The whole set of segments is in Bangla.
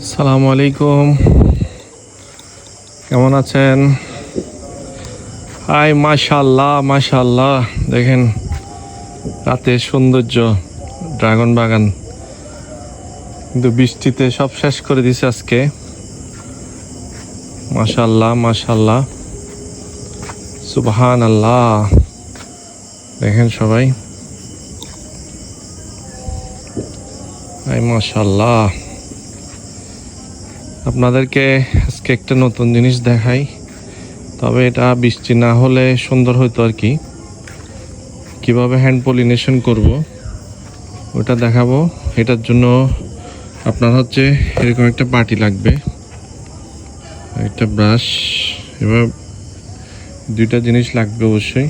আসসালামু আলাইকুম, কেমন আছেন? হাই, মাশাল্লাহ মাশাল্লাহ, দেখেন রাতের সৌন্দর্য, ড্রাগন বাগান। কিন্তু বৃষ্টিতে সব শেষ করে দিছে আজকে। মাশাল্লাহ মাশাল্লাহ, সুবহান আল্লাহ। দেখেন সবাই, হাই মাশাল্লাহ। আপনাদেরকে আজকে একটা নতুন জিনিস দেখাই, তবে এটা বৃষ্টি না হলে সুন্দর হতো আর কি। কিভাবে হ্যান্ড পলিনেশন করব ওটা দেখাবো। এটার জন্য আপনার হচ্ছে এরকম একটা বাটি লাগবে, একটা ব্রাশ, এবার দুইটা জিনিস লাগবে অবশ্যই।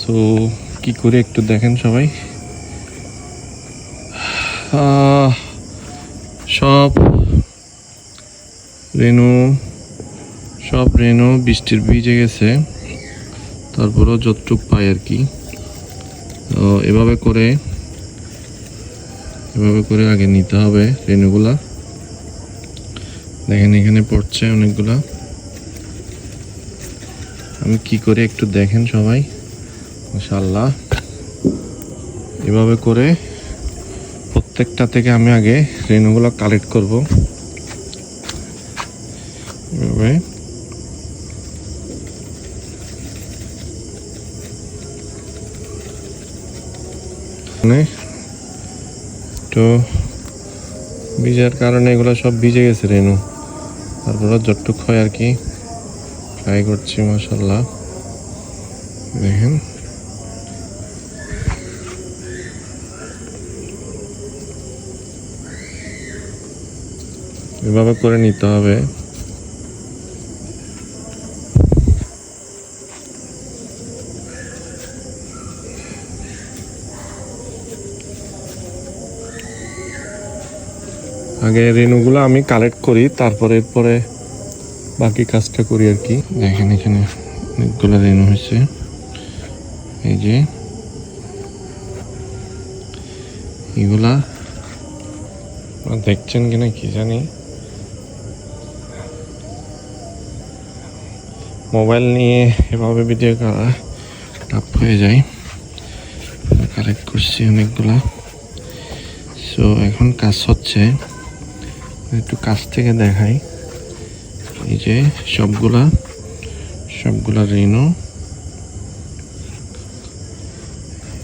সো কি করে একটু দেখেন সবাই। সব রেণু বৃষ্টির ভিজে গেছে, তারপরেও যতটুক পাই আর কি। তো এভাবে করে আগে নিতে হবে রেণুগুলা। দেখেন এখানে পড়ছে অনেকগুলা। আমি কি করে একটু দেখেন সবাই, মাশাআল্লাহ। এভাবে করে প্রত্যেকটা থেকে আমি আগে রেণুগুলো কালেক্ট করব। এভাবে তো ভিজার কারণে এগুলো সব ভিজে গেছে রেণু, তারপরে যতটুক হয় আর কি ট্রাই করছি। মাশাআল্লাহ, দেখেন এভাবে করে নিতে হবে। আগে রেণুগুলো আমি কালেক্ট করি, তারপরে এরপরে বাকি কাজটা করি আর কি। দেখেন এখানে অনেকগুলো রেণু হয়েছে, এই যে এগুলা দেখছেন কিনা কি জানি। মোবাইল নিয়ে এভাবে ভিডিও করা টাফ হয়ে যায়। কালেক্ট করছি অনেকগুলা। সো এখন কাজ হচ্ছে, একটু কাছ থেকে দেখাই। এই যে সবগুলা রেণু।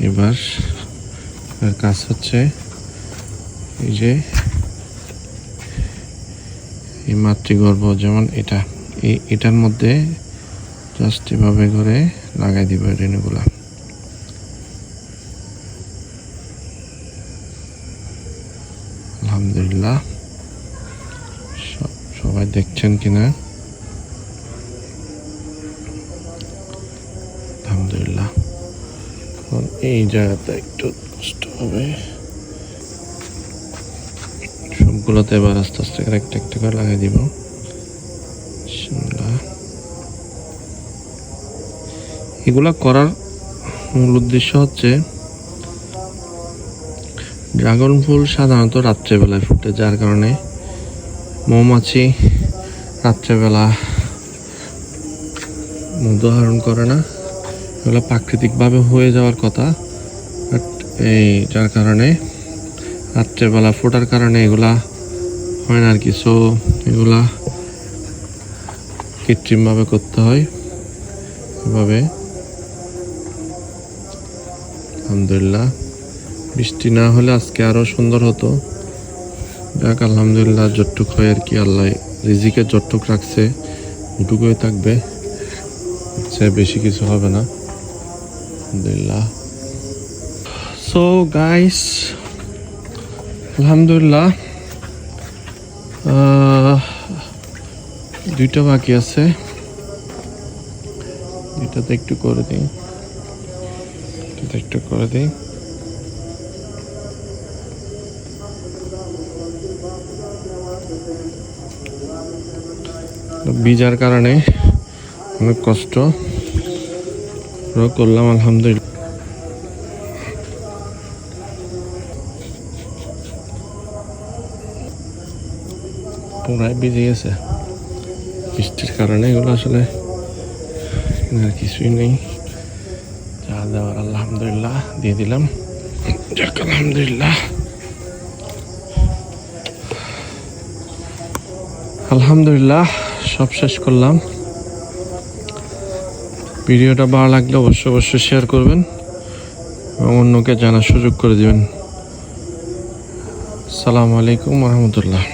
এবার কাজ হচ্ছে এই যে এই মাতৃগর্ভ, যেমন এটার মধ্যে জাস্ট এভাবে করে লাগাই দিব রেণুগুলা। আলহামদুলিল্লাহ, সবাই দেখছেন কিনা? আলহামদুলিল্লাহ। এই জায়গাটা একটু কষ্ট হবে, সবগুলোতে এবার আস্তে আস্তে করে একটা একটা করে লাগাই দিব। এগুলা করার মূল উদ্দেশ্য হচ্ছে, ড্রাগন ফুল সাধারণত রাত্রেবেলায় ফুটে, যার কারণে মৌমাছি রাত্রেবেলা মধু আহরণ করে না। এগুলো প্রাকৃতিকভাবে হয়ে যাওয়ার কথা, বাট যার কারণে রাত্রেবেলা ফোটার কারণে এগুলা হয় না আর কি। সো এগুলা কৃত্রিমভাবে করতে হয় এভাবে। আলহামদুলিল্লাহ, বৃষ্টি না হলে আজকে আরো সুন্দর হতো। যাক আলহামদুলিল্লাহ, যতটুক হয় আর কি। আল্লাহ রিজিকে যতটুক রাখছে ওটুকুই থাকবে, বেশি কিছু হবে না। আলহামদুলিল্লাহ। সো গাইস, আলহামদুলিল্লাহ, দুইটা বাকি আছে, এটাতে একটু করে দিই। ভিজার কারণে অনেক কষ্ট করলাম, আলহামদুলিল্লাহ। পুরাই ভিজে গেছে বৃষ্টির কারণে। এগুলো আসলে আর কিছুই নেই, যা দেওয়ার আলহামদুলিল্লাহ দিয়ে দিলাম। যাক আলহামদুলিল্লাহ, আলহামদুলিল্লাহ সব শেষ করলাম। ভিডিওটা ভালো লাগলে অবশ্যই শেয়ার করবেন এবং অন্যকে জানার সুযোগ করে দিবেন। আসসালামু আলাইকুম ওয়া রাহমাতুল্লাহ।